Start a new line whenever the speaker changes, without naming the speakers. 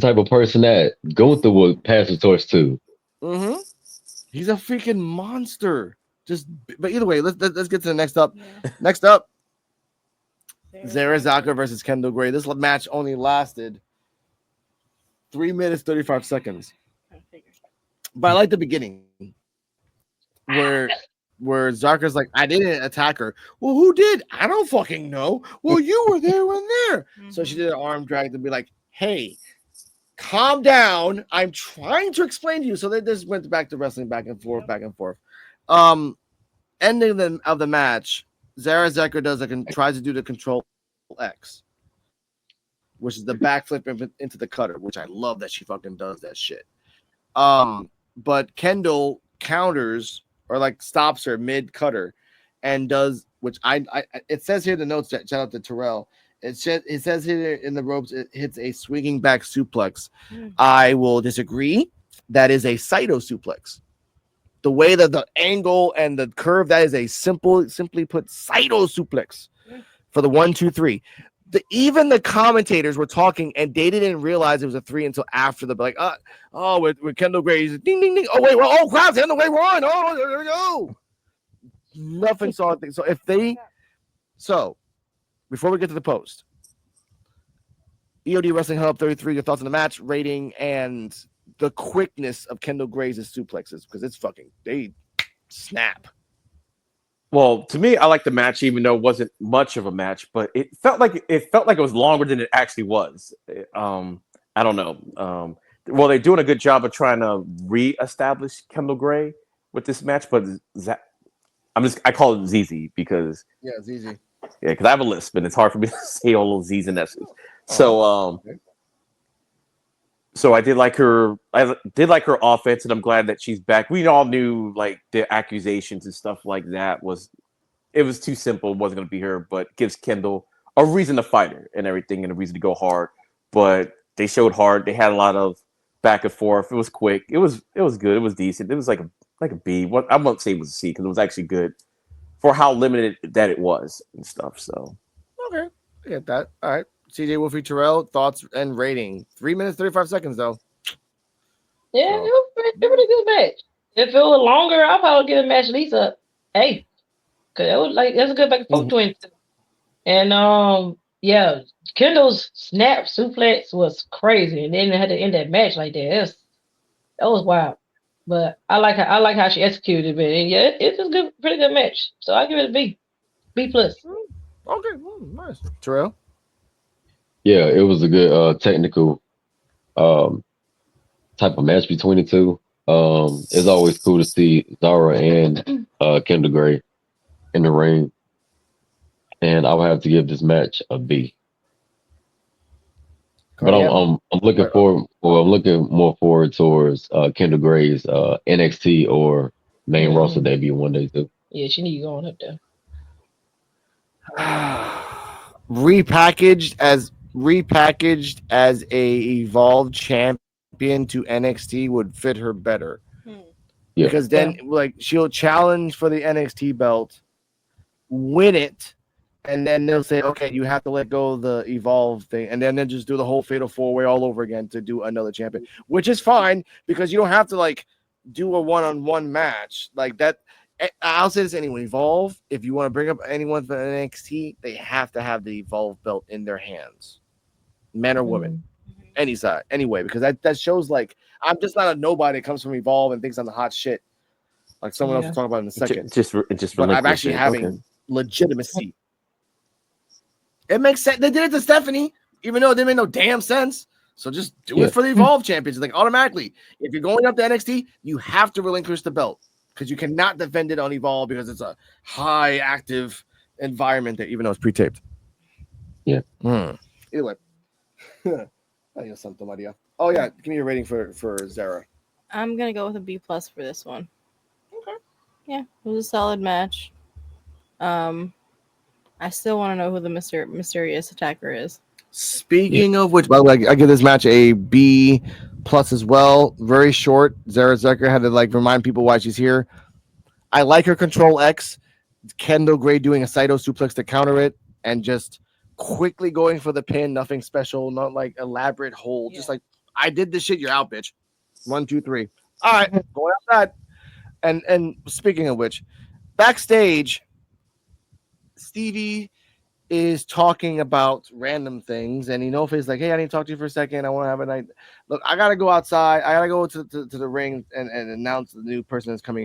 type of person that Gunther would pass the torch to.
Mm-hmm. He's a freaking monster. But either way, let's get to the next up.
Yeah.
Next up, Zara Zaka versus Kendal Gray. This match only lasted 3 minutes 35 seconds. But I like the beginning where Zarka's like, I didn't attack her. Well, who did? I don't fucking know. Well, you were there when there. So she did an arm drag to be like, hey, calm down. I'm trying to explain to you. So they just went back to wrestling back and forth, back and forth. Ending of the match, Zara Zeka tries to do the control X, which is the backflip into the cutter, which I love that she fucking does that shit. But Kendal counters or like stops her mid cutter and does, which I it says here in the notes, shout out to Terrell. It says here in the ropes, it hits a swinging back suplex. I will disagree. That is a Saito suplex. The way that the angle and the curve, that is a simply put Saito suplex for the 1, 2, 3. Even the commentators were talking and they didn't realize it was a 3 until after the with Kendal Gray, he's ding ding ding. Oh wait, well, crap, Kendal Gray won. Oh, there we go. Nothing saw it. So before we get to the post, EOD Wrestling Hub 33, your thoughts on the match, rating, and the quickness of Kendal Gray's suplexes, because it's fucking, they snap.
Well, to me, I like the match, even though it wasn't much of a match, but it felt like it was longer than it actually was. I don't know. Well, they're doing a good job of trying to reestablish Kendal Gray with this match, but I call it ZZ because
ZZ.
Yeah, because I have a lisp and it's hard for me to say all those Z's and S's. So, so I did like her. I did like her offense, and I'm glad that she's back. We all knew like the accusations and stuff like that was too simple. It wasn't going to be her, but gives Kendal a reason to fight her and everything, and a reason to go hard. But they showed hard. They had a lot of back and forth. It was quick. It was good. It was decent. It was like a B. What I won't say it was a C because it was actually good for how limited that it was and stuff. So
okay, I get that. All right. CeeJayWolfy Terrell, thoughts and rating. 3 minutes, 35 seconds, though.
Yeah, it was a pretty good match. If it was longer, I'll probably give the match at least a 8. Because it was a good back and forth between two. And, yeah, Kendall's snap suplex was crazy. And then they had to end that match like that. That was wild. But I like how she executed it. And yeah, it's a pretty good match. So I'll give it a B. B+.
Okay, nice. Terrell?
Yeah, it was a good technical type of match between the two. It's always cool to see Zara and Kendal Gray in the ring, and I would have to give this match a B. But I'm looking more forward towards Kendal Gray's NXT or main roster debut one day too.
Yeah, she need to go on up there.
Repackaged as a evolved champion to NXT would fit her better. Yeah. Because then like she'll challenge for the NXT belt, win it, and then they'll say, okay, you have to let go of the evolve thing, and then they'll just do the whole fatal 4-way all over again to do another champion, which is fine because you don't have to like do a one-on-one match like that. I'll say this anyway. Evolve, if you want to bring up anyone from NXT, they have to have the Evolve belt in their hands, men or women, any side, anyway, because that shows like I'm just not a nobody that comes from Evolve and thinks I'm the hot shit. Like someone else will talk about in a second. But I'm actually having legitimacy. It makes sense. They did it to Stephanie, even though it didn't make no damn sense. So just do it for the Evolve champions. Like automatically, if you're going up to NXT, you have to relinquish the belt. Because you cannot defend it on Evolve because it's a high active environment there, even though it's pre-taped.
Yeah.
Either way. I know something, Maria. Oh, yeah. Give me a rating for Zara.
I'm going to go with a B+ for this one. Okay. Yeah. It was a solid match. I still want to know who the mysterious attacker is.
Speaking of which, by the way, I give this match a B+ as well. Very short. Zara Zucker had to like remind people why she's here. I like her control X. Kendal Gray doing a Saito suplex to counter it and just quickly going for the pin. Nothing special, not like elaborate hold. Just like I did this shit. You're out, bitch. 1, 2, 3. All right, going outside. And speaking of which, backstage, Stevie is talking about random things, and Enofa's like, "Hey, I need to talk to you for a second. I want to have a night. Look, I gotta go outside. I gotta go to the ring and announce the new person that's coming in."